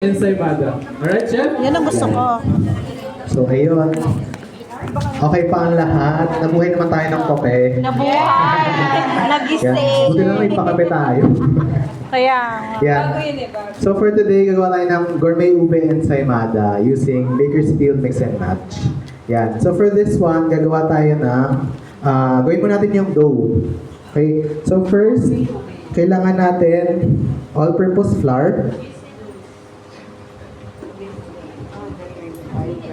Ensaymada. Alright, Chef? Yan ang gusto ko. So, ayun. Okay pa ang lahat. Nabuhay naman tayo ng kape. Nabuhay! Nag-stay! Buti na lang ipakape tayo. Kaya, Yan. So, for today, gagawa tayo ng gourmet ube ensaymada using Bakersfield Mix and Match. Yan. So, for this one, gagawa tayo ng gawin mo natin yung dough. Okay? So, first, kailangan natin all-purpose flour.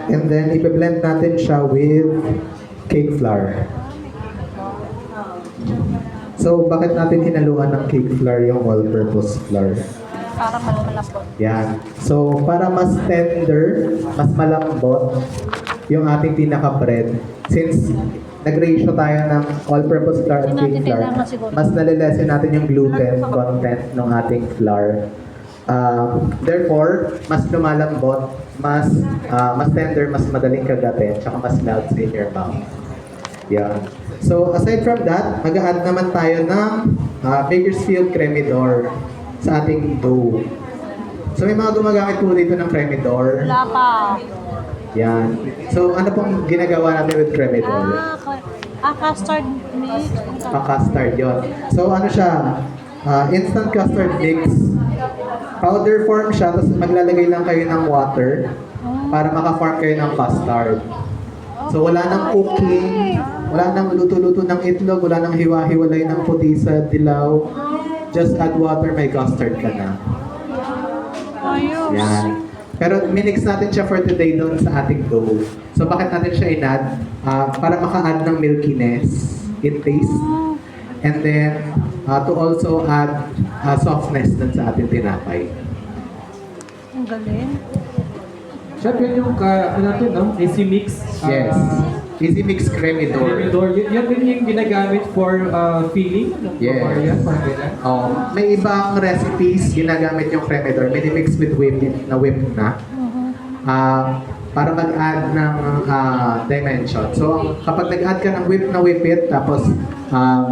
And then, ipe-blend natin siya with cake flour. So, bakit natin hinaluan ng cake flour yung all-purpose flour? para malambot. Yan. So, para mas tender, mas malambot yung ating pinaka-bread. Since nag-ratio tayo ng all-purpose flour at Hindi cake natin flour, kailangan siguro. mas nalilesen natin yung gluten content ng ating flour. Therefore, mas lumalambot, mas tender, mas madaling kagatin, tsaka mas melts in your mouth. Yan. So, aside from that, mag-a-add naman tayo ng Bakersfield Cremidor sa ating dough. So, may mga gumagamit po dito ng Cremidor. Wala pa. Yan. So, ano pong ginagawa natin with Cremidor? Custard mix. Custard yon. So, ano siya? Instant custard mix. Powder form siya, tapos maglalagay lang kayo ng water para maka-form kayo ng custard. So, wala nang cooking, wala nang luto-luto ng itlog, wala nang hiwa-hiwalay ng puti sa dilaw. Just add water, may custard ka na. Ayos. Yan. Pero minix natin siya for today doon sa ating dough. So, bakit natin siya in-add? Para maka-add ng milkiness in taste. And then, to also add softness dun sa ating tinapay. Ang galing. Chef, yan yung natin, no? Easy Mix. Yes. Easy Mix Cremidor. Cremidor. Yan din yung ginagamit for filling. Yes. Yan, parang ganyan. May ibang recipes ginagamit yung Cremidor. May mix with whipped na. Para mag-add ng dimension. So, kapag nag-add ka ng whip it, tapos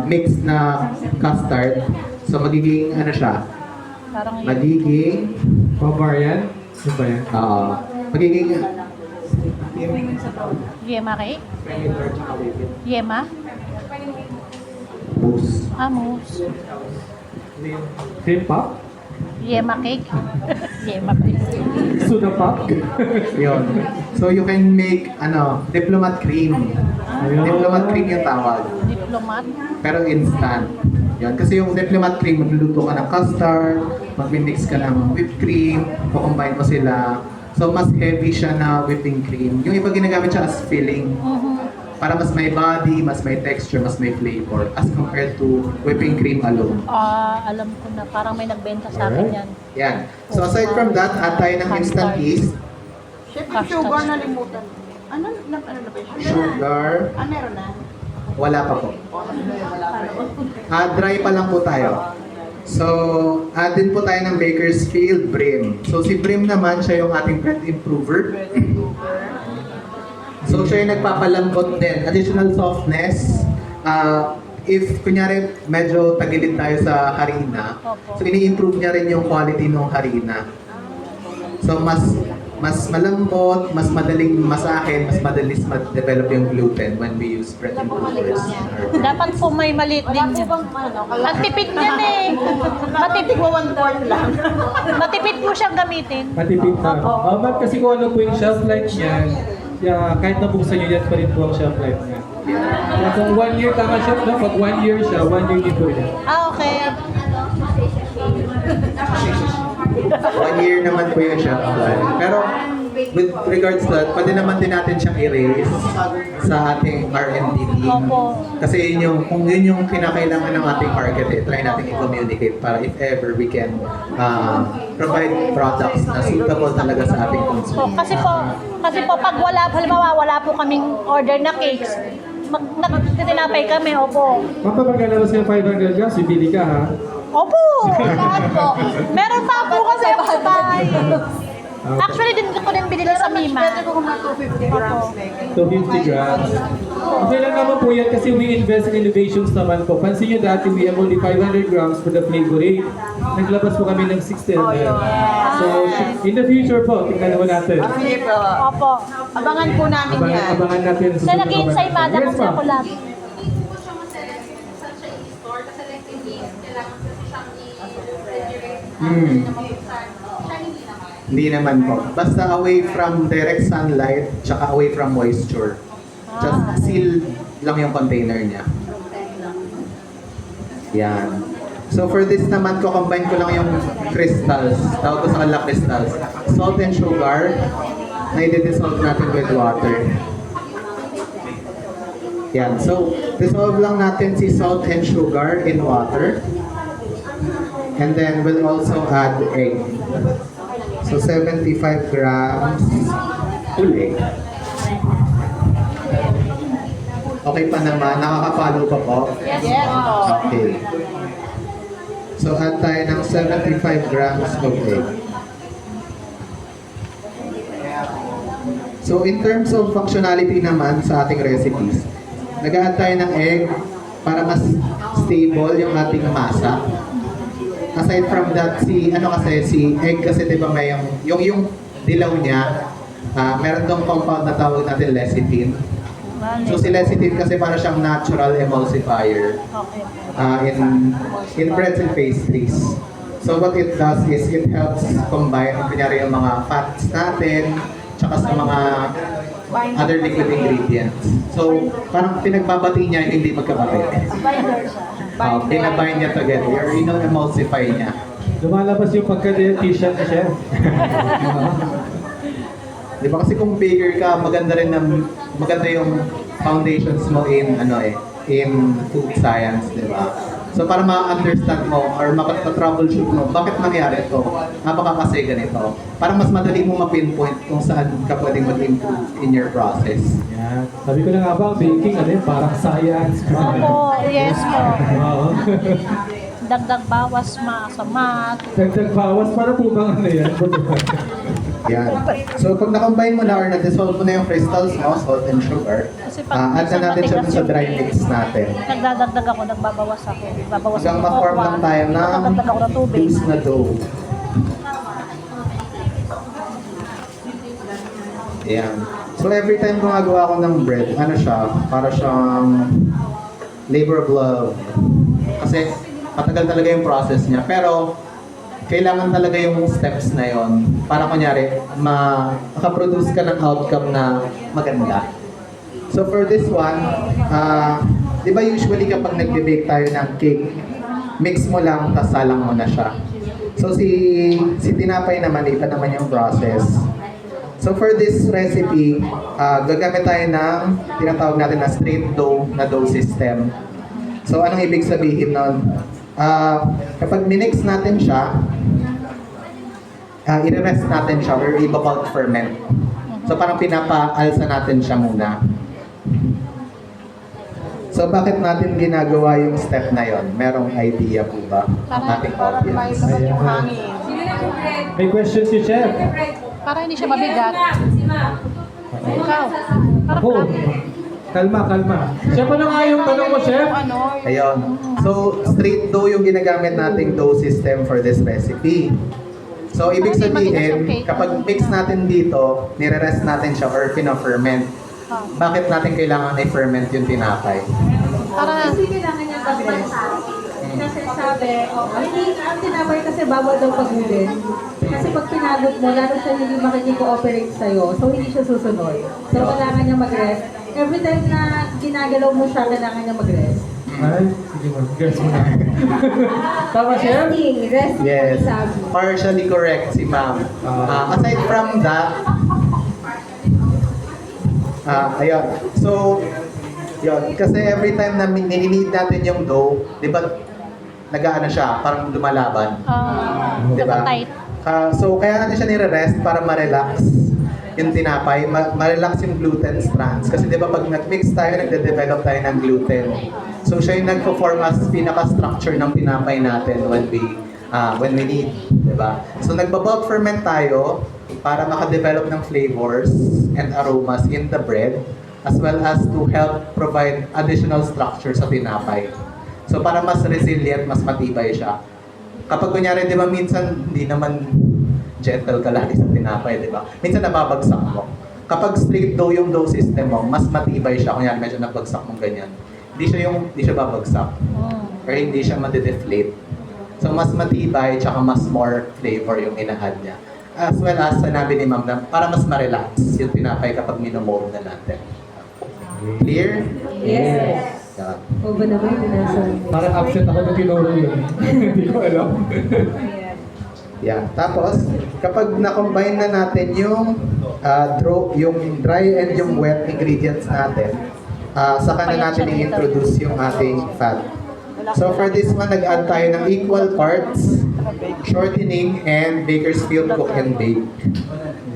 mix na custard, so magiging ano siya? Parang yun. Magiging Pambar yan? Ano ba yan? magiging Yema cake? Cremidor tsaka whip it. Yema? Mousse. Mousse. Cream pop? Yema cake? Yema cake. Soda pop? Yun. So you can make diplomat cream. Diplomat cream yung tawag. Diplomat? Pero instant. Yun. Kasi yung diplomat cream, magluluto ka ng custard, mag-mix ka ng whipped cream, kukombine mo sila. So mas heavy siya na whipping cream. Yung iba ginagamit siya as filling. Para mas may body, mas may texture, mas may flavor as compared to whipping cream alone. Alam ko na. Parang may nagbenta sa akin yan. Yan. So aside from that, add tayo ng instant yeast, Chef, yung sugar nalimutan. Ano na ba yun? sugar, Meron na. wala pa po. Dry pa lang po tayo. So, add din po tayo ng Bakersfield Brim. So, si Brim naman, siya yung ating bread improver. So, siya yung nagpapalambot din. Additional softness. If, kunyari, medyo tagilid tayo sa harina, so ini-improve niya rin yung quality ng harina. So, mas malambot, mas madaling masahin, mas madalis ma-develop yung gluten when we use bread improvers. Dapat po may maliit din yan. Ang tipid niyan eh. Matipid. One-fourth lang. Matipid po siyang gamitin. Matipid na. Ma'am, kasi kung ano po yung shelf life niyan, kahit nabuksan niyo yan pa rin po ang shelf life niya. Kaya kung 1 year tama siya, no? Pag 1 year siya, 1 year din po yan. Okay. 1 year naman po yung shelf life. Pero with regards to that, pwede naman din natin siyang i-raise sa ating R&D team. Opo. Kasi kung yun yung kinakailangan ng ating market, try natin i-communicate para if ever we can provide products na suitable talaga sa ating consumer. Kasi po pag halimbawa wala po kaming order na cakes, nagtitinapay kami, opo. Ma'am, pag naglalabas ka ng 500 gas, bibili ka ha? Opo, lahat po. Meron pa po kasi ako sa bahay. Actually, din ko din binili sa Mima. Pwede ko mga 250 grams like. 250 grams. Okay lang naman po yan kasi we invest in innovations naman po. Pansin nyo dati we have only 500 grams for the flavorate. Naglabas po kami ng 60 ml. So, in the future po, tingnan naman natin. Sige po. Opo. Abangan po namin yan. Abangan natin. Kaya nag-iinsay mada kasi ako lagi. Hindi naman po. Basta away from direct sunlight, tsaka away from moisture. Just seal lang yung container niya. Yan. So for this naman, combine ko lang yung crystals. Tawag ko sa kanila crystals. Salt and sugar na i-dissolve natin with water. Yan. So, dissolve lang natin si salt and sugar in water. And then we'll also add egg. So 75 grams whole egg. Okay pa naman, nakaka-follow pa po? Yes po. Okay. So add tayo ng 75 grams of egg. So in terms of functionality naman sa ating recipes, nag-add tayo ng egg para mas stable yung ating masa. Aside from that, si egg kasi 'di ba may yung dilaw niya, meron tong compound na tawag natin lecithin. So si lecithin kasi para siyang natural emulsifier in breads and pastries. So what it does is it helps combine kunyari yung mga fats natin tsaka sa mga other liquid ingredients. So parang pinagbabati niya yung hindi magkabati. Pinabind niya together, or emulsify niya. Lumalabas yung pagka-dietitian ni Chef. Di ba kasi kung baker ka, maganda yung foundations mo in in food science, di ba? So para ma-understand mo or maka-troubleshoot mo, bakit nangyari ito? Baka kasi ganito. Para mas madali mo ma-pinpoint kung saan ka pwedeng mag-improve in your process. Yan. Sabi ko na nga ba, baking parang science. Opo, yes po. Oo. Dagdag bawas sa math. Dagdag bawas para po bang yan? Yan. So pag na-combine mo na or na-dissolve mo na yung crystals mo, salt and sugar, Kasi add na natin siya dun sa dry mix natin. Nagdadagdag ako, nagbabawas ako. Babawas Hanggang ako ma-form lang tayo ng nagdadagdag ako ng tubig. loose na dough. Ayan. So every time gumagawa ako ng bread, para siyang labor of love. Kasi matagal talaga yung process niya. Pero kailangan talaga yung steps na yon para kunyari makaproduce ka ng outcome na maganda. So for this one, di ba usually kapag nagbe-bake tayo ng cake, mix mo lang, tas salang mo na siya. So si tinapay naman, iba naman yung process. So for this recipe, gagamit tayo ng tinatawag natin na straight dough na dough system. So anong ibig sabihin nun? Kapag minix natin siya, i-rest natin siya or i-bulk ferment. So parang pinapaalsa natin siya muna. So bakit natin ginagawa yung step na yon? Merong idea po ba ang ating Para may audience? lakas yung hangin. May question si Chef. Para hindi siya mabigat. Ikaw. Ako. Kalma. Chef, ano nga yung tanong mo, Chef? Ayun. So, straight dough yung ginagamit nating dough system for this recipe. So, ibig sabihin, kapag mix natin dito, nire-rest natin siya or pina-ferment. Bakit natin kailangan i-ferment yung tinapay? Para Kasi kailangan niya mag-rest. Kasi sabi, ang tinapay kasi bawal daw pagulin. Kasi pag pinagod mo, lalo siya hindi makikiko-operate sa'yo. So, hindi siya susunod. So, kailangan niya mag-rest. Every time na ginagalaw mo siya, kailangan niya mag-rest. Ay, sige mo. Guess mo na. Tama, Chef? Resting Yes. sabi. Partially correct si ma'am. Aside from that, ayun. So, yun. Kasi every time na ninid natin yung dough, di ba, nag-aano siya, parang lumalaban. Di ba? tight. So, kaya natin siya nire-rest para ma-relax yung tinapay, ma-relax yung gluten strands. Kasi di ba pag nag-mix tayo, nagde-develop tayo ng gluten. So, siya yung nagpo-form as pinaka-structure ng tinapay natin when we need. Di ba? So, nagbabulk ferment tayo para makadevelop ng flavors and aromas in the bread, as well as to help provide additional structure sa tinapay. So para mas resilient, mas matibay siya. Kapag kunyari, di ba, minsan hindi naman gentle ka lagi sa tinapay, di ba? Minsan nababagsak mo. Kapag straight dough yung dough system mo, mas matibay siya. Kunyari, medyo nabagsak mong ganyan. Hindi siya babagsak. Or hindi siya madedeflate. So mas matibay, tsaka mas more flavor yung ina-add niya. As well as, sanabi ni ma'am na para mas ma-relax yung tinapay kapag minomold na natin. Clear? Yes. Yan. O ba naman yung nasa? Parang absent ako nung tinuro yun. Hindi ko alam. Yeah. Tapos, kapag na-combine na natin yung yung dry and yung wet ingredients natin, saka na natin i-introduce yung ating fat. So for this one, nag-add tayo ng equal parts shortening and Bakersfield cook and bake.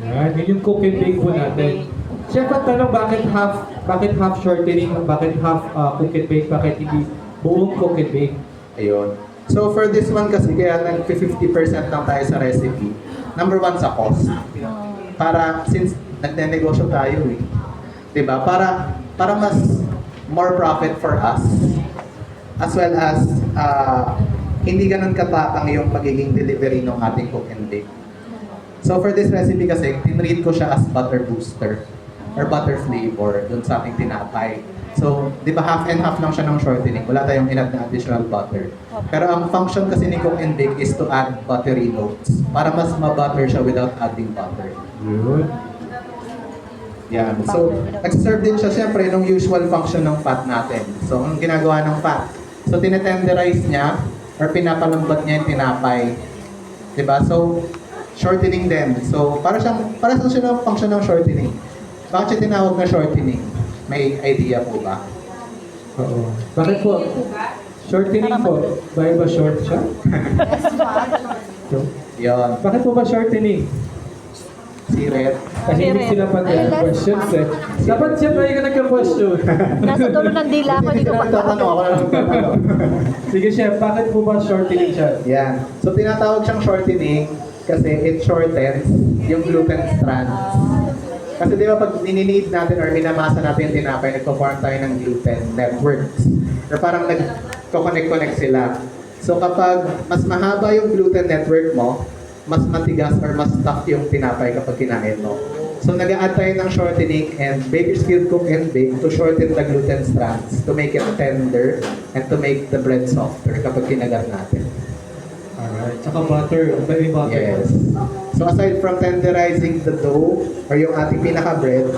Yan, yun yung cook and bake po natin. Chef, ang tanong, bakit half shortening, bakit half cook and bake, bakit hindi buong cook and bake? Ayun. So for this one kasi, kaya nag-50% lang tayo sa recipe. Number one, sa cost. Para, since nagne-negosyo tayo eh. Diba? Para mas more profit for us. As well as, hindi ganun katapang yung pagiging delivery ng ating cook and bake. So for this recipe kasi, tinreat ko siya as butter booster or butter flavor dun sa ating tinapay. So, di ba half and half lang siya ng shortening. Wala tayong in-add na additional butter. Pero ang function kasi ni cook and bake is to add buttery notes para mas ma-butter siya without adding butter. Yun. Yan. So, nag-serve din siya siyempre ng usual function ng fat natin. So, ang ginagawa ng fat? So, tinetenderize niya or pinapalambot niya yung tinapay. Diba? So, shortening din. So, para siya ng function ng shortening. Bakit siya tinawag na shortening? May idea po ba? Oo. Bakit po? Shortening po. Bakit ba short siya? Yon. Bakit po ba shortening? Si Red. Tahimik sila pag questions eh. Dapat siya ba yung nagka-question? Nasa dulo ng dila ko, hindi ko pa. Nagtatanong ako na nagtatanong. Sige chef, bakit po ba shortening siya? Yan. So, tinatawag siyang shortening kasi it shortens yung gluten strands. Kasi di ba pag nininid natin or minamasa natin yung tinapay, nagpo-form tayo ng gluten networks. Or parang nagko-connect sila. So kapag mas mahaba yung gluten network mo, mas matigas or mas stuck yung tinapay kapag kinain mo. So nag-a-add tayo ng shortening and Bakersfield cook and bake to shorten the gluten strands, to make it tender, and to make the bread softer kapag kinagat natin. Alright. Tsaka butter. May butter. Yes. So aside from tenderizing the dough or yung ating pinaka-bread,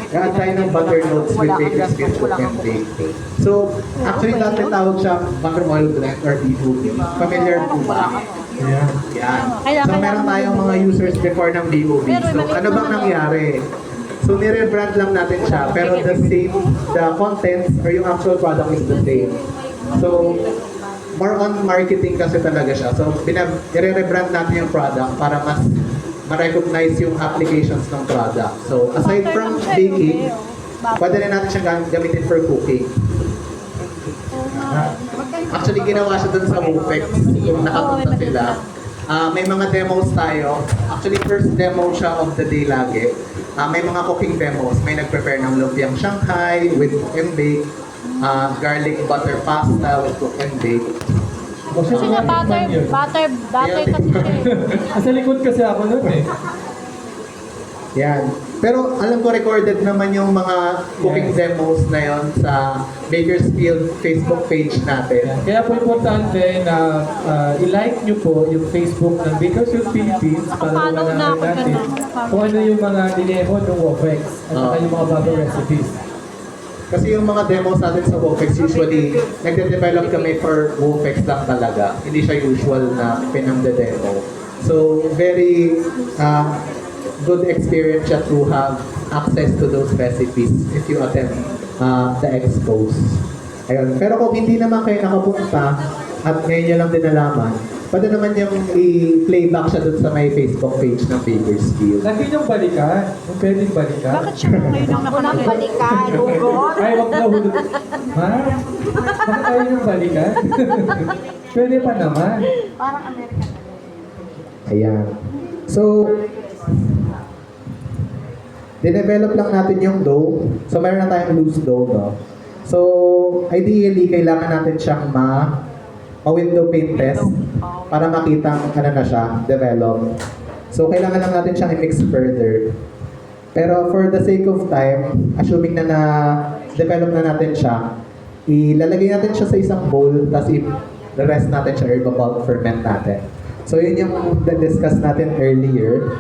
nag-add tayo ng butter notes with Bakersfield cook and bake. So actually dati tawag siya buttermilk blend or BOB. Familiar po ba? Yeah. Yan. So meron tayong mga users before ng BOB. So ano bang nangyari? So nire-brand lang natin siya pero the contents or yung actual product is the same. So more on marketing kasi talaga siya. So nire-rebrand natin yung product para mas ma-recognize yung applications ng product. So aside from baking, pwede na natin siya gamitin for cooking. Actually, ginawa siya dun sa Wofex kung nakapunta sila. May mga demos tayo. Actually, first demo siya of the day lagi. May mga cooking demos. May nag-prepare ng lumpiang Shanghai with cook and bake, garlic butter pasta with cook and bake. Kasi na butter kasi siya eh. Sa likod kasi ako nun eh. Yan. Pero alam ko recorded naman yung mga cooking demos na yon sa Bakersfield Facebook page natin. Kaya po importante na i-like nyo po yung Facebook ng Bakersfield Philippines para Follow na manahan ako natin dyan. kung ano yung mga dinemo ng Wofex at saka yung mga bagong recipes. Kasi yung mga demos natin sa Wofex usually nagde-develop kami for Wofex lang talaga. Hindi siya usual na pinang-demo. So very good experience siya to have access to those recipes if you attend the expos. Ayun. Pero kung hindi naman kayo nakapunta at ngayon nyo lang din nalaman, pwede naman yung i-playback siya dun sa may Facebook page ng Bakersfield. Lagi niyong balikan. Kung pwedeng balikan. Bakit siya ngayon ang nakalagay? Balikan, ugot. Ay, wag na hulog. Ma, bakit tayo niyong balikan? Pwede pa naman. Parang American. Ayan. So, dinevelop lang natin yung dough. So, meron na tayong loose dough, no? So, ideally, kailangan natin siyang ma-window paint test para makita ano na siya, develop. So, kailangan lang natin siyang i-mix further. Pero for the sake of time, assuming na na-develop na natin siya, ilalagay natin siya sa isang bowl, tapos i-rest natin siya or bulk ferment natin. So yun yung discuss natin earlier.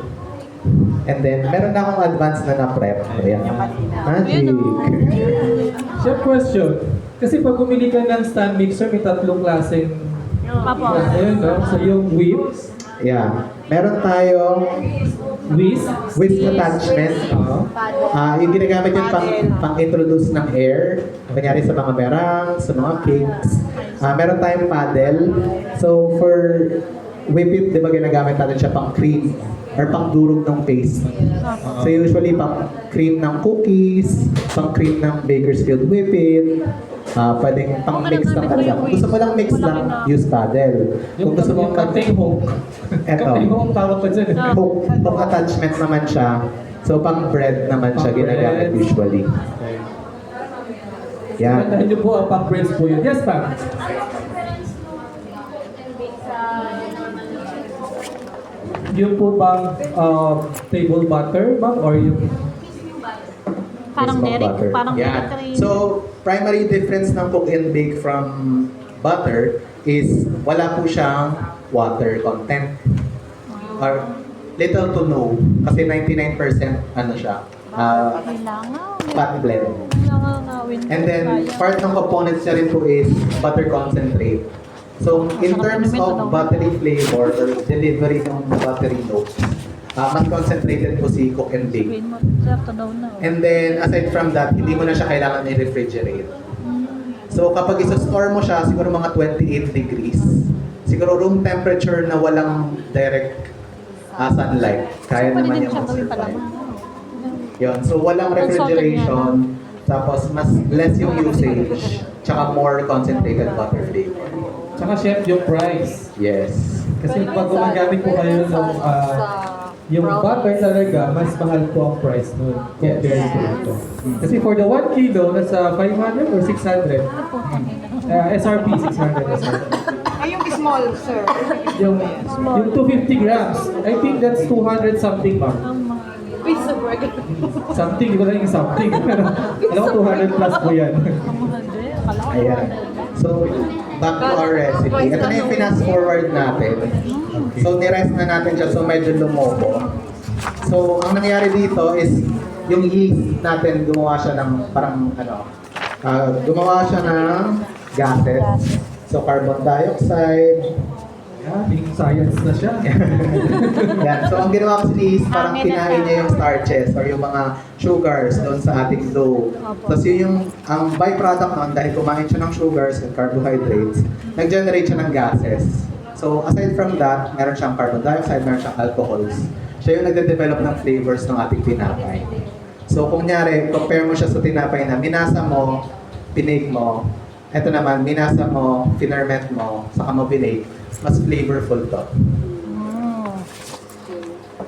And then, meron na akong advance na na-prep. Ayan. Magic. Chef, question. Kasi pag bumili ka ng stand mixer, may tatlong klaseng Apo. ayun, no? So yung whip, Yeah. Meron tayong whisk, whisk attachment. Yung ginagamit yun pang-introduce ng air. Kunyari sa mga berang, sa mga cakes. Meron tayong paddle. So for whip it, di ba ginagamit natin siya pang cream or pang durog ng paste. So usually pang cream ng cookies, pang cream ng Bakersfield Whip It, pwedeng pang mix lang talaga. Kung gusto mo lang mix lang, use paddle. Kung gusto mo yung cutting hook. Eto. Cutting hook ang tawag pa dyan. Hook attachment naman siya. So pang bread naman siya Pang bread. ginagamit usually. Yan. Tandaan niyo po ang pang-breads po yun. Yes, ma'am. Yung po bang table butter, ma'am, or yung Parang Small Derek, butter. parang Yeah. Derek rin. So, primary difference ng cook and bake from butter is wala po siyang water content. Or little to no. Kasi 99% ano siya, Kailangan. fat blend. Kailangan ngawin. And then, part ng components niya rin po is butter concentrate. So, in terms of buttery flavor or delivery ng buttery notes, mas concentrated po si cook and bake. Sabihin mo, sir, to daw na. And then, aside from that, hindi mo na siya kailangan i-refrigerate. So, kapag isa-store mo siya, siguro mga 28 degrees. Siguro room temperature na walang direct sunlight. Kaya Pwede naman din yung siya gawin pala. mag-survive. Yun. So, walang refrigeration. Tapos, mas less yung usage. Tsaka more concentrated butter flavor. Tsaka chef, yung price. Yes. Kasi pag gumagamit po kayo ng yung butter talaga, mas mahal po ang price nun compared to ito. Kasi for the 1 kilo, nasa 500 or 600. SRP, 600 SRP. Ay, yung small, sir. Yung 250 grams, I think that's 200 something, ma'am. Pizza burger. Something, di ko lang yung something. Pero alam ko 200 plus po yan. Ayan. So, back to our recipe. Ito na yung fast forward natin. So, nirest na natin siya so medyo lumobo. So, ang nangyari dito is yung yeast natin gumawa siya ng parang gumawa siya ng gases. So, carbon dioxide. Yeah, being science na siya. Yan. So, ang ginawa ko sa yeast, parang kinain niya yung starches or yung mga sugars doon sa ating dough. Tapos yun yung, ang byproduct nun, dahil kumain siya ng sugars and carbohydrates, nag-generate siya ng gases. So, aside from that, meron siyang carbon dioxide, meron siyang alcohols. Siya yung nagde-develop ng flavors ng ating tinapay. So, kung nyari, compare mo siya sa tinapay na minasa mo, pinake mo, eto naman, minasa mo, finerment mo, saka mo pinake, mas flavorful to.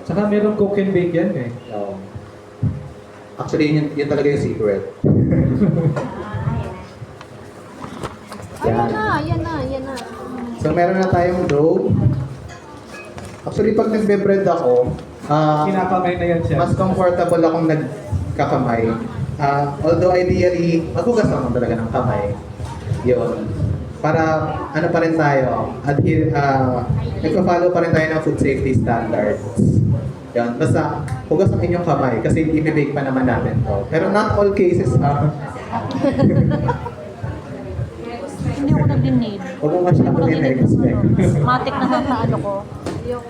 Tsaka merong cook and bake yan eh. Actually, yun talaga yung secret. Yan. Yan na. So, meron na tayong dough. Actually, pag nagbe-bread ako, Kinakamay na yan siya. mas comfortable akong nagkakamay. Although ideally, maghugas naman talaga ng kamay. Yun. Para ano pa rin tayo, nagpa-follow pa rin tayo ng food safety standards. Yan, basta hugas ang inyong kamay kasi i-bake pa naman natin to. Pero not all cases Hindi ako nag-need. huwag mo masyadong in-expect. Matik na sa ano ko.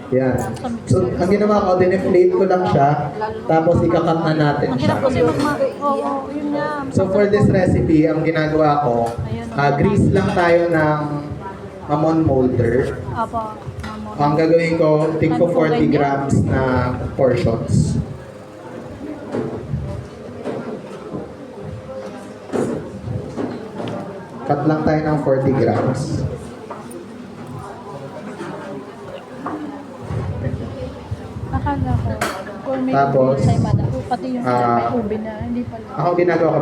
Yan. So, ang ginawa ko, dineflate ko lang siya, tapos ikakat na natin Ang siya. hirap kasi Oo, yun nga. So, for this recipe, ang ginagawa ko, grease lang tayo ng mamon molder. Apo. Ang gagawin ko, take ko 40 grams na portions. Cut lang tayo ng 40 grams. Akala ko. Tapos, Pati yung ah, ube na, hindi pala. ako ginagawa ko,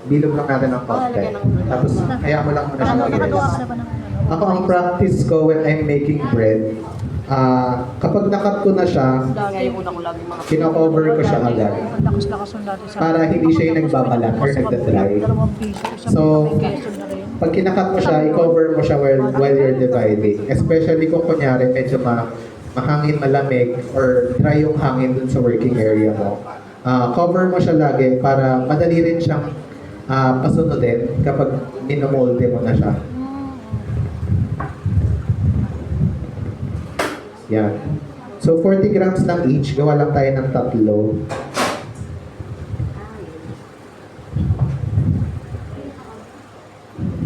bilog lang natin ng konti. Tapos, kaya mo lang muna siya mag Nakagawa ka na ba ng Ako ang practice ko when I'm making bread, kapag nakat ko na siya, kino-cover ko siya agad lakas-lakas ng dati sa para hindi siya yung nagbabalat or nagdadry. 2 piso. So, pag kinakat mo siya, i-cover mo siya while you're dividing. Especially kung kunyari medyo mahangin, malamig, or dry yung hangin dun sa working area mo. Cover mo siya lagi para madali rin siyang pasunodin kapag minomolde mo na siya. Yan. So, 40 grams lang each. Gawa lang tayo ng 3.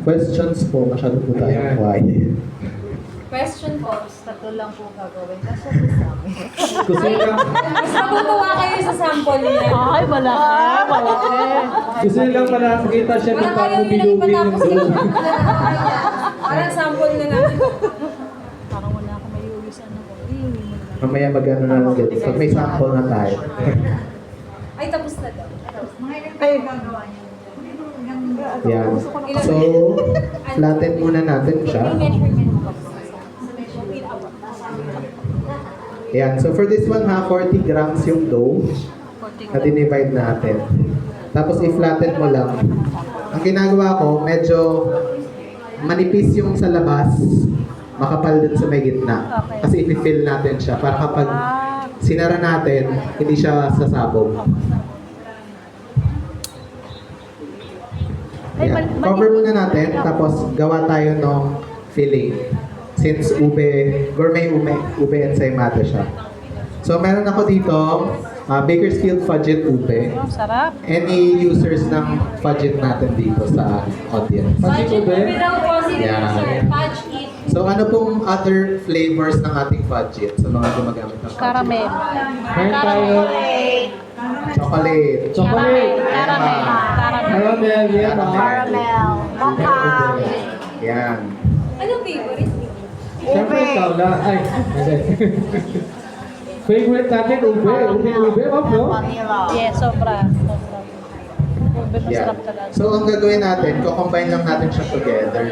Questions po. Masyado po tayo Ayan. quiet. Question po. Tatlo lang po gagawin. Kasi sa amin. Gusto niyo lang, Mas matutuwa kayo sa sample niya. Ay, wala ka. Wala ka. gusto niyo lang pala makita siya kung Parang paano ayaw niyo nang bilugin yung ipatapos dough. yung Parang sample na lang. Parang wala ka may uwi sa ano ko. Iuwi mo na. Mamaya mag-ano na lang din. Pag may sample na tayo. Ay, tapos na daw. Yan. So, flatten muna natin siya. Yung measurement po. Yan. So, for this one ha, 40 grams yung dough na dinivide natin. Tapos, i-flatten mo lang. Ang ginagawa ko, medyo manipis yung sa labas, makapal dun sa may gitna. Kasi i-fill natin siya para kapag sinara natin, hindi siya sasabog. Yan. Cover muna natin, tapos gawa tayo ng filling. Since gourmet ube ensaymada siya. So meron ako dito, Bakersfield Fudget Ube. Ang sarap. Any users ng fudget natin dito sa audience? Pati ube. Daw po si Yeah. sir. Fudge it. So ano pong other flavors ng ating fudget sa mga gumagamit ng fudget? Caramel. Meron tayo, Chocolate. chocolate, Caramel. caramel, yema, Yan. Anong favorite niyo? Siyempre, ikaw na. Ay, hindi. Favorite natin, ube. Ube, no? Yes, sobra. Sobra. Ube Yan. masarap talaga. So ang gagawin natin, combine lang natin siya together.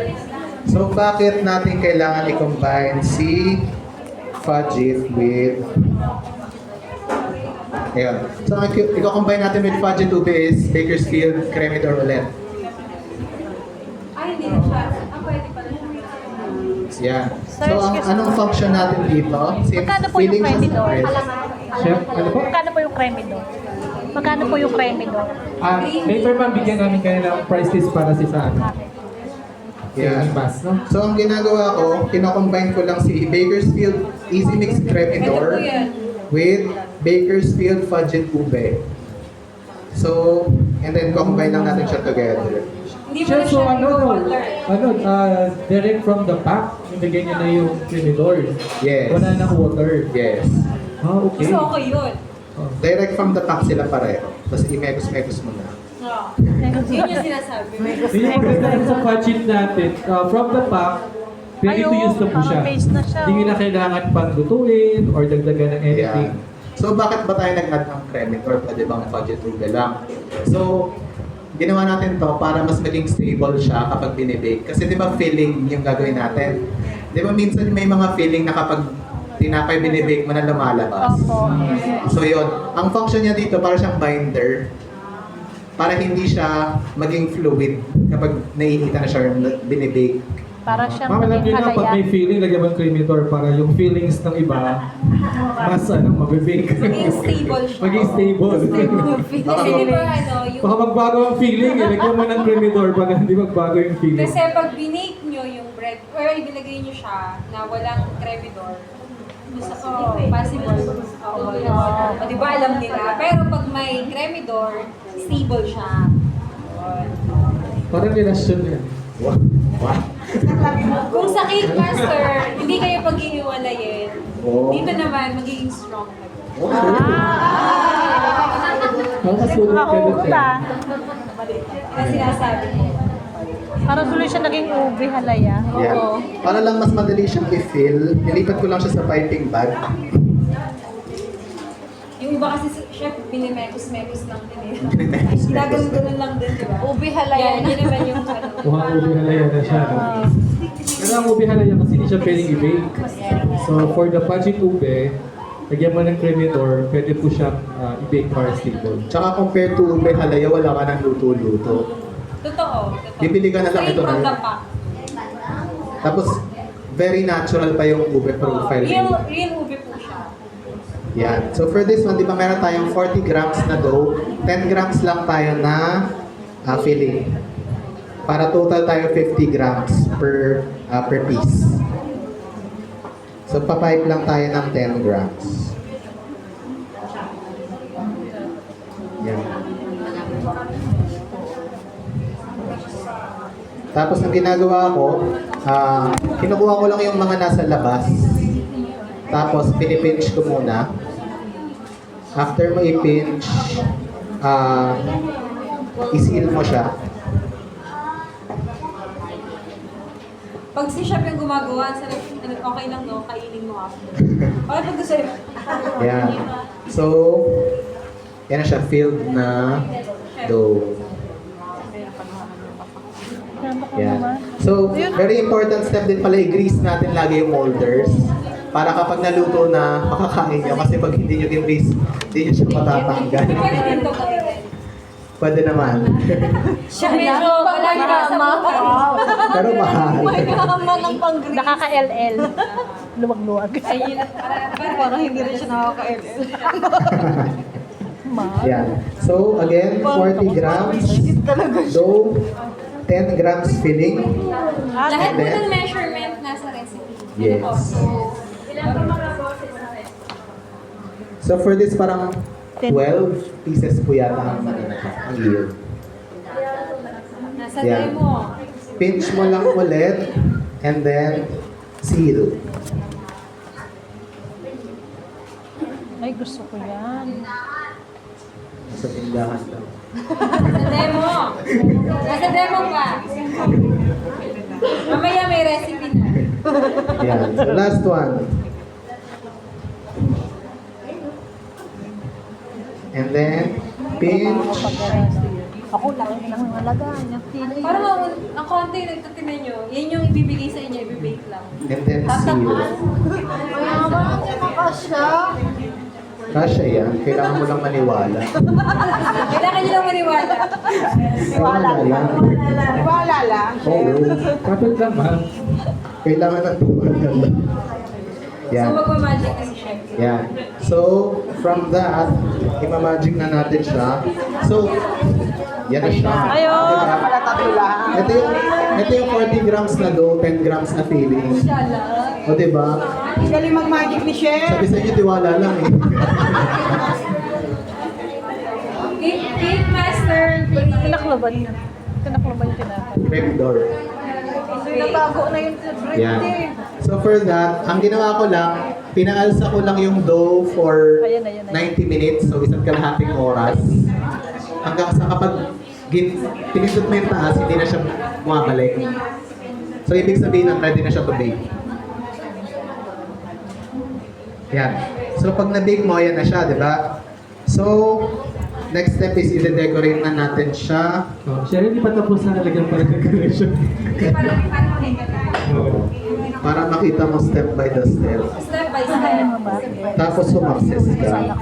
So bakit natin kailangan i-combine si fudget with Ayun. So ang i-combine natin with fudget ube is Bakersfield Cremidor ulit. Ay, hindi na siya. Ah, pwede pala siya. Yan. Sir, So ang excuse me. anong function natin dito? Since Magkano po yung filling siya sa Cremidor? bread. Chef, ano po? Magkano po yung Cremidor? Magkano po yung Cremidor? Later ma'am, bigyan namin kayo ng price list para sa ano. Yan. Mas, no? So ang ginagawa ko, kino-combine ko lang si Bakersfield Easy Mix Ano Cremidor po yan? with Bakersfield Fudget Ube. So, and then combine lang natin siya together. Hindi mo Chef, na so siya ano, water. direct from the pack, ibigay niyo na yung cremidor. Yes. Wala nang water. Yes. Ah, okay. Gusto ko yun. Oh. Direct from the pack sila pareho. Tapos i-mekos-mekos mo na. Yun yung sinasabi. Yun yung pagkakas sa fudget natin. From the pack, ready to use na po siya. Base na siya. Hindi nyo na kailangan pang lutuin or dagdagan ng anything. Yan. So, bakit ba tayo nag-add ng cremidor? Pwede bang fudget ube lang? So, ginawa natin to para mas maging stable siya kapag binibake. Kasi di ba filling yung gagawin natin? Di ba minsan may mga filling na kapag tinapay binibake mo na lumalabas? Opo. So yun, ang function niya dito para siyang binder para hindi siya maging fluid kapag naiinita na siya binibake. Para siyang Ma'am, alam maging nyo na pag may halaya. feeling, lagyan mo ng cremidor para yung feelings ng iba mas mabibake. Maging stable siya. Maging stable. Kasi di ba yung... Baka magbago ang feeling, lagyan mo ng cremidor para hindi magbago yung feeling. Kasi pag binake nyo yung bread, or ibilagay nyo siya na walang cremidor, possible. Oo, o, di ba alam nila? Pero pag may cremidor, stable siya. Parang relasyon yan. Wow. Wow. Kung sa cake master, hindi kayo pag-iiwalayin, Oh. dito naman, magiging strong kayo. Makasulit ka doon. Mauuta. Kasi sinasabi ko. Para tuloy siya naging ube halaya. Yan. Oo. Para lang mas madali siyang i-fill, nilipat ko lang siya sa piping bag. Yung iba kasi, chef, pinimekos-mekos lang din eh. Ginaganon lang din, di ba? Ubi halaya Yan, yun naman yung ano. Mukhang ubi halaya na siya. No? Pero ang ubi halaya kasi hindi siya pwedeng i-bake. So for the pancit ube, lagyan mo ng cremidor, pwede po siyang i-bake para stable. Tsaka compared to ube halaya, wala ka ng luto-luto. Totoo. Bibili ka na lang Straight ito from na. the pack. Tapos, very natural pa yung ube profile. Real ube po siya. Yan. So for this one, di ba meron tayong 40 grams na dough, 10 grams lang tayo na filling. Para total tayo 50 grams per piece. So papipe lang tayo ng 10 grams. Yan. Tapos ang ginagawa ko, kinukuha ko lang yung mga nasa labas. Tapos pinipinch ko muna. After mo i-pinch, i-seal mo siya. Pag si chef yung gumagawa, okay lang no, kainin mo after. Okay pag gusto yun. Yan. So, yan na siya, filled na dough. Yan. So, very important step din pala, i-grease natin lagi yung molders. Para kapag naluto na, makakain nyo. Kasi pag hindi nyo i-grease, hindi nyo siya matatanggal. Pwede din to gawin. Pwede naman. Siya medyo malaki ka sa buhay. Pero mahal. Nakaka-LL. Luwag-luwag. Ayun, parang hindi rin siya nakaka-LL. Yan. So, again, 40 grams dough, 10 grams filling. Lahat po then- ng measurement nasa recipe. Yes. So, for this parang 12 pieces po yata ang yield. Nasa Yan. demo. Pinch mo lang ulit and then seal. Ay, gusto ko yan. Sa tindahan lang. Nasa demo. Nasa demo pa. Mamaya may recipe na. Yan. So, last one. And then, pinch. Ako lang ang halaga. Feeling. Parang ang konti nagtatinan nyo, yan yung ibibigay sa inyo, ibibake lang. And then seal. Kasha yan. Kailangan mo lang maniwala. Kailangan nyo lang maniwala. Wala lang. Wala lang. Oo. Kapit lang, ma'am. Kailangan ng tiwala lang. So Yan. magmamagic na si chef. Yan. So, from that, imamagic na natin siya. So, yan na siya. Ayun. Diba? Tatlo lang. Ito yung 40 grams na dough, 10 grams na filling. O diba? Galing mag-magic ni Chef. Sabi sa inyo, tiwala lang eh. Cake master, Tinakloban niya. Tinakloban yung tinapay. Crepe door. Nabago na yun sa bread Yan. eh. So for that, ang ginawa ko lang, pinaalsa ko lang yung dough for Ayan, ayan, ayan. 90 minutes, so isang kalahating oras. Hanggang sa kapag pinindot mo yung taas, hindi na siya bumabalik. So ibig sabihin, ready na siya to bake. Yan. So pag na-bake mo, yan na siya, di ba? So, next step is i-decorate na natin siya. Oh, siya hindi pa tapos na nalagyan pa ng decoration. Oo. Para makita mo step by the step. step by step. Tapos sumakses ka.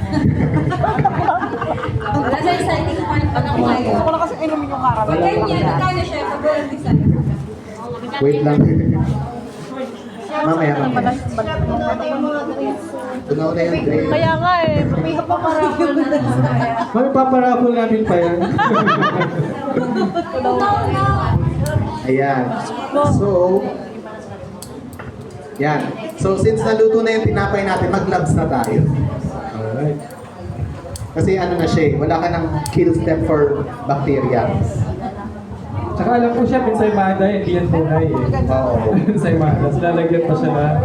Wala sa exciting part pa ng kayo. Gusto ko na kasi inumin yung caramel. Pag ganyan, magkano chef? Pag design. Wait lang. Mamaya. Tunaw na yung drink. Kaya nga eh, may pa marami. Mami, paparapol namin pa yan. Ayan. So, yan. So, since naluto na yung tinapay natin, mag-gloves na tayo. Alright. Kasi ano na siya eh, wala ka ng kill step for bacteria. Tsaka alam ko siya, pinsaymada, hindi yan tunay eh. Oo. Pinsaymada, so lalagyan pa siya ng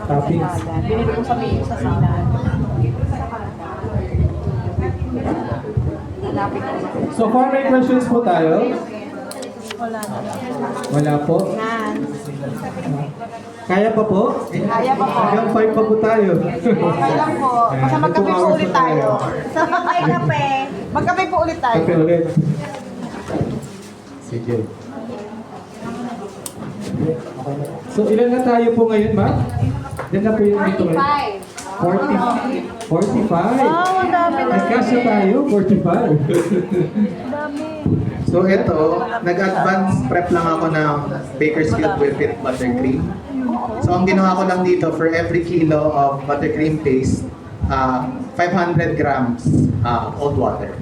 toppings. Binili ko sa Mio sa sina. So far, may questions po tayo? Wala na. Wala po? Kaya pa po? Kaya pa po. Hanggang 5 pa po tayo. Okay lang po. Basta Ayan, magkape po ulit tayo. May kape. Magkape po ulit tayo. Kape ulit. Sige. So ilan na tayo po ngayon, ma'am? Ilan na po yung dito ngayon? 45. Ang dami na. Nagkasya tayo, 45. So ito, nag-advance prep lang ako ng Bakersfield Whipped Buttercream. So ang ginawa ko lang dito, for every kilo of buttercream paste, 500 grams cold water.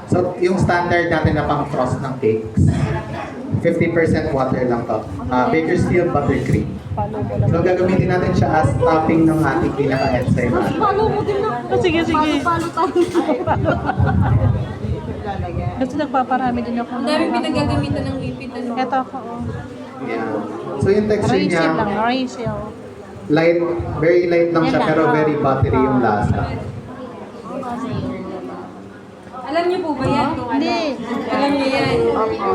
So yung standard natin na pang frost ng cakes, 50% water lang to. Bakersfield Buttercream. So gagamitin natin siya as topping ng ating pinaka-enzyme. Sige, sige. Kasi nagpaparami din ako. Ang daming pinagagamitan ng lipid. Ito ako. Yeah. So yung texture niya, Raisin lang, raisin. light, very light lang siya Yan lang. pero very buttery yung lasa. Alam niyo po ba yan? Kung ano? Hindi. Alam niyo yan. Alam na.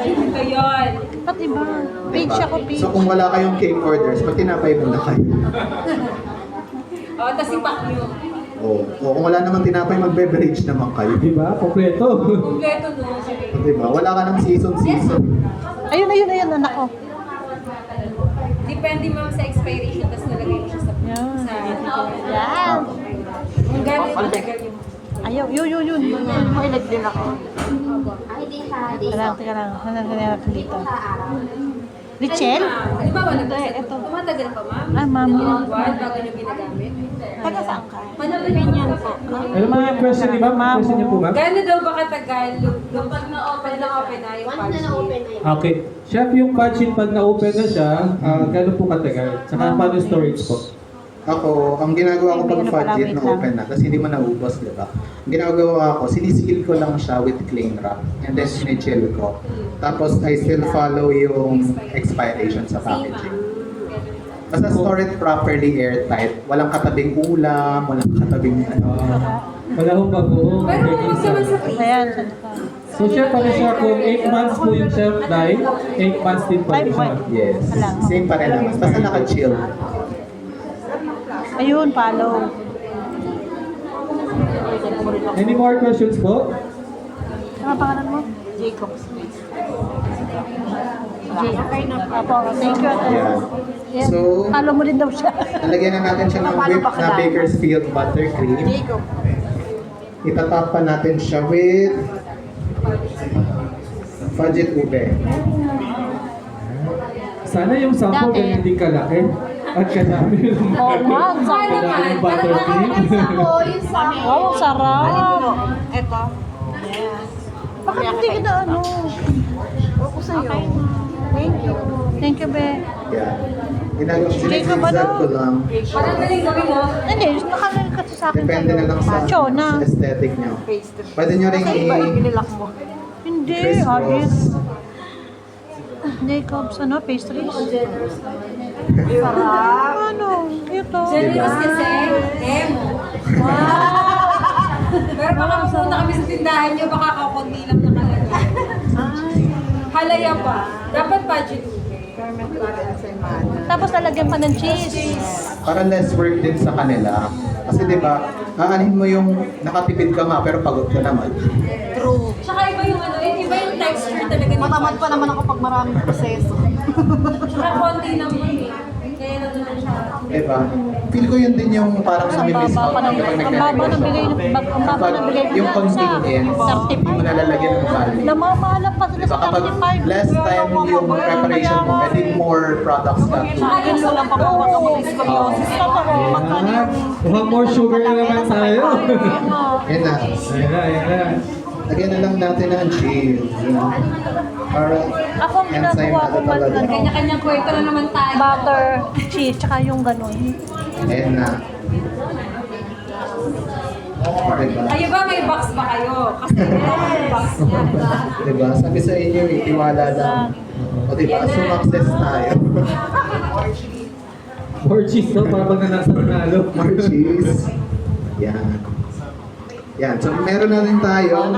Ito yun. Ba't iba? Page ako, page. So kung wala kayong cake orders, pag tinapay muna kayo. O, tapos ipak niyo. O kung wala naman tinapay, magbe-beverage naman kayo. Diba? Kompleto. Kompleto no. Sige. Diba? Wala ka ng season. Ayun, anak ko. Depende ma'am sa expiration, tapos nalagay mo siya sa... Yan. sa Yan. Kung gano'n yung tagal niyo. Ayaw, yun. Mahilig din ako. Teka lang. Hanap dito. Richel? Di ba wala ba? Ito. Tumatagal pa ma'am? Ah, ma'am. Ilang buwan bago niyo ginagamit? Taga saan ka? Opinion po. Ano po yung question ni ma'am? Question niyo po, ma'am? Gano'n daw ba katagal nung pag na-open na yung party? Okay. Chef, yung pancit pag na-open na siya, gano'n po katagal? Saka paano storage po? Ako, ang ginagawa ko pag fudge na open na, tapos hindi mo naubos, di ba? Ang ginagawa ko, sinisil ko lang siya with cling wrap, and then sinichill ko. Tapos I still follow yung expiration sa packaging. Basta store it properly airtight. Walang katabing ulam, walang katabing ano. Wala hong bagoong. Pero kung magsaman sa freezer. Ayan, saan ka? So chef, ano siya? Kung 8 months po yung chef life, 8 months din po siya. Yes, same pa rin naman. Basta naka-chill. Ayun, follow. Any more questions po? Ano pangalan mo? Jacob. Okay na. Apo, thank you. Yeah. Yan. So- Follow mo din daw siya. Lalagyan na natin siya ng whipped na Bakersfield buttercream. Jacob. Itatap pa natin siya with fudget ube. Sana yung sample Dati. ganyan din kalaki. At kadami. Oo nga, ang sarap. Kadami yung buttercream. Wow, ang sarap. Ito. Bakit hindi kita ano? Ako sa'yo. Thank you. Thank you, Be. Yeah. Ginagawa, Jacob, ano? sinizigzag ko lang. Parang daling gawin mo. Hindi, nakalagay kasi sa akin. Depende na lang sa, Chona. sa aesthetic nyo. Pastry. Pwede nyo rin Kasi iba yung binilak mo. Hindi, Chris obvious. Ross. Jacob's, ano, pastries? Sarap. Ano? Ito. Generous kasi. Pero baka mapunta kami sa tindahan niyo, baka kakunti lang nakalagay. Halaya pa. Dapat budget. Tapos lalagyan pa ng cheese. Para less work din sa kanila. Kasi di ba, aanin mo yung nakatipid ka nga pero pagod ka naman. True. Tsaka iba yung ano, iba yung texture talaga ng Matamad pa naman ako pag maraming proseso. Tsaka konti lang yun eh. Kaya na naman siya. Di ba? Feel ko yun din yung parang Ang nami-miss baba out pa ng, kapag ang baba ng bigay, ang baba ng bigay ko yung na sa convenience, hindi mo 35. nalalagyan ng value. Namamahalan pa sila Diba sa kapag 35. less time yung preparation mo, pwede more products ka. Kilo lang pa ba mga scoliosis? Ayan. Mukhang more sugar na naman tayo. Yan na. Ayan na. Lagyan na lang natin ang cheese. Para Ako ang ginagawa ko man, ano, Kanya-kanyang kwento na naman tayo. butter, cheese, tsaka yung ganun. Ayan na. Diba? Kayo ba may box ba kayo? Kasi may box niya. Diba? Sabi sa inyo, itiwala lang. O diba? Sumakses tayo. More cheese to, para pag nasa nalo. More cheese. Yan. Yan. So, meron na rin tayo.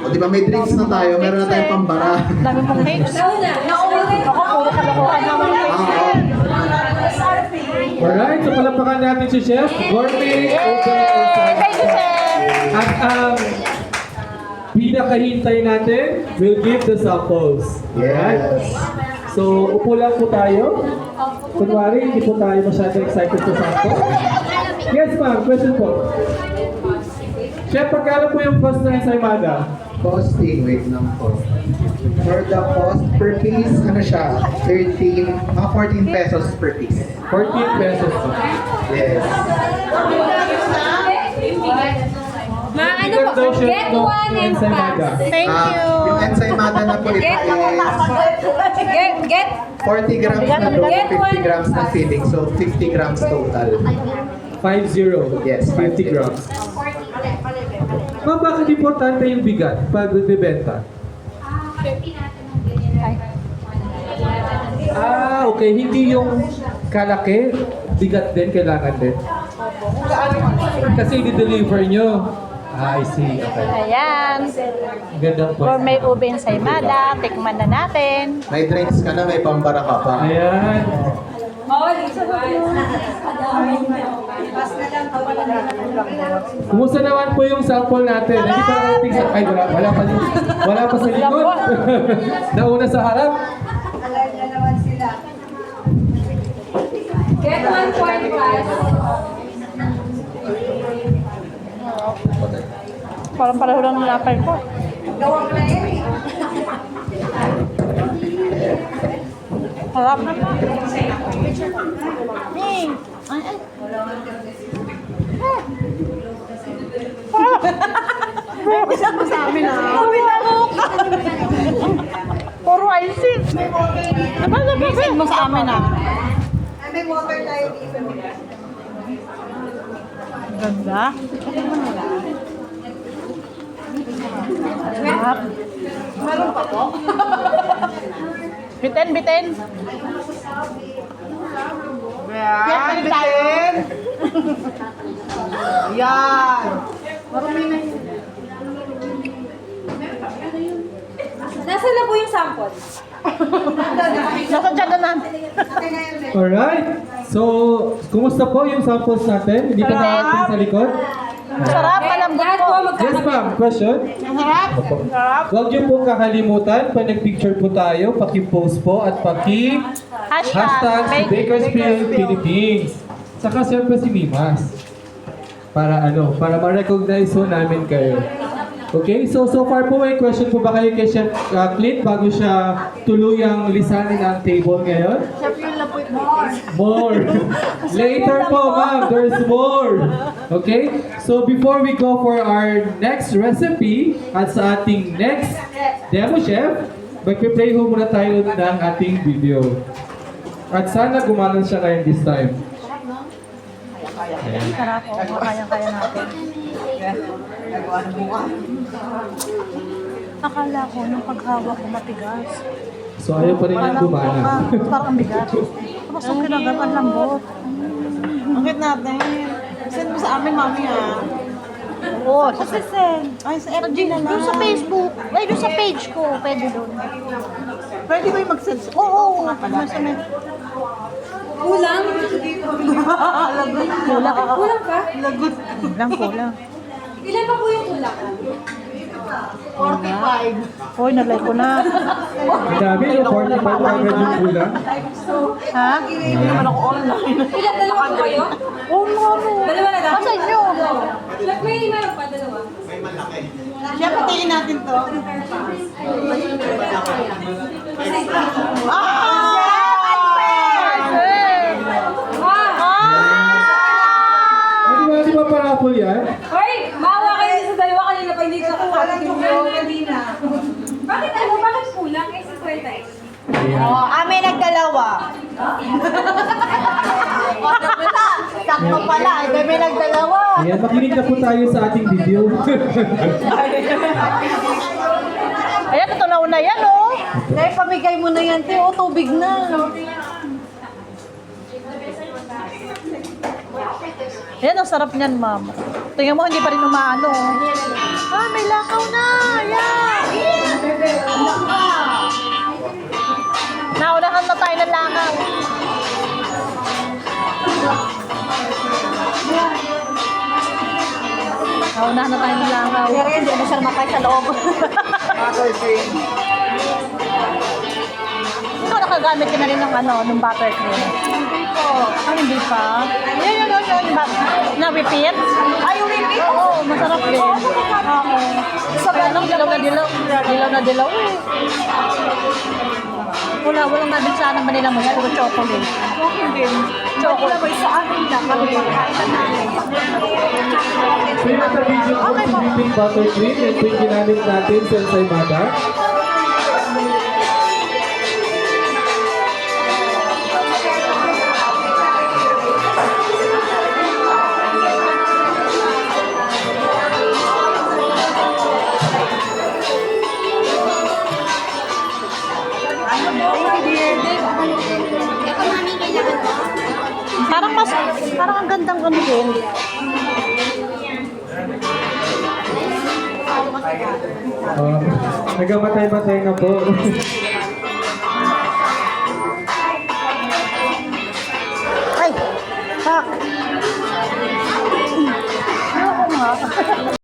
O diba, may drinks na tayo. Meron na tayong pambara. Dami pong cakes. Nauna. Ako, puro kalokohan naman. Alright, so palapakan natin si Chef Gourmet Open Thank you, Chef. At ang pinakahintay natin will give the samples. Alright? Yes. So, upo lang po tayo. Kunwari, hindi po tayo masyadong excited sa sample. Yes, ma'am. Question po. Chef, pagkala po yung cost na ensaymada? Costing, wait lang po. For the cost per piece, ano siya? 14 pesos per piece. 14 pesos po. Yes. Ano po? Get one and pass. Thank you. Yung ensaymada na po ito is Get 40 grams na dough, 50 grams na filling. So, 50 grams total. 50. Yes, 50 grams. Ma'am, bakit importante yung bigat pag bibenta? Okay. Hindi yung kalaki, bigat din, kailangan din. Kasi i-deliver nyo. I see. Okay. Ayan. Gandang po. Gourmet ube ensaymada. Tikman na natin. May drinks ka na, may pambara ka pa. Ayan. Oo, dito ba? Kumusta naman po yung sample natin? Hindi pa narating sa... Ay, wala pa sa likod. Nauna sa harap. Get one point pass. Parang pareho lang nilapay ko. Harap na pa. Hey. Ay, ay. Isa mo sa amin ah. Puro icing. Diba Bisin mo sa amin ah. Ganda. Sarap. Meron pa po? Bitin, bitin. Yan, bitin. Yan. Marumi na yun. Nasaan na po yung sample? Nasa dyan na natin. Alright. So, kumusta po yung samples natin? Hindi pa narating sa likod? Sarap, malambot Lahat po. po Yes, magkakapit. ma'am. Question? Sarap. Huwag niyo pong kakalimutan, pag nag-picture po tayo, paki-post po at hashtag si Bakersfield Philippines. Saka siyempre si Mimas. Para ma-recognize po namin kayo. Okay, so far po may question po ba kayo kay Chef Clint bago siya tuluyang lisanin ang table ngayon? Chef, yun lang po yung More. Later po, ma'am. There's more. Okay? So before we go for our next recipe at sa ating next demo chef, magpe-play ho muna tayo ng ating video. At sana gumanon siya ngayon this time. Sarap po. Kaya-kaya natin. Akala ko nung paghawak ko matigas. So ayaw pa rin yung gumana. Parang ang bigat. Tapos ang kinagat, ang lambot. Angkit natin. Send mo sa amin, mami ah. Oo, kasi send. Ay, sa FG na lang. Doon sa Facebook. Ay, doon sa page ko. Pwede doon. Pwede ba yung mag-send? Oo. Nasa may... Kulang? Lagot. Kulang pa? Lagot. Kulang. Ilan pa po yung kulang? 45. Hoy, nalay ko na. Ang dami, no? 45 agad yung kulang. Ha? Hindi naman ako online. Ilan? Dalawa po kayo? Oo, ano. Dalawa na lang? Sa inyo. Chef, may meron pa, dalawa. Chef, patiin natin to. Di ba parapol yan? Hoy! Maawa kayo sa dalawa kanina pa hindi sa kakapit yung kanina. Bakit Bakit kulang? Eh, sa 30. May nagdalawa. Sakto pala. May nagdalawa. Ayan, makinig na po tayo sa ating video. Ayan, natunaw na yan, oh. Dahil pamigay mo na yan, te. O, tubig na. Ayan, ang sarap niyan, ma'am. Tingnan mo, hindi pa rin umaano. Ah, may lakaw na. Ayan. Naunahan na tayo ng langaw. Naunahan na tayo ng langaw. Pero hindi na siya makay sa loob. Ikaw nakagamit ka na rin ng ng buttercream. Hindi po. Hindi pa. Yun. Na-repeat? Ay, yung repeat? Oo, masarap din. Oo. Kaya lang, dilaw na dilaw. Dilaw na dilaw eh. Walang nabinsa ng Manila mo, puro chocolate. Okay din. Chocolate ba sa akin lang kami pagkaitan namin. So yun sa video po, si whipping buttercream. Yan po yung ginamit natin sa ensaymada. Parang ang gandang din. Nagamatay-matay na po. Ay! Fuck! Ayoko nga.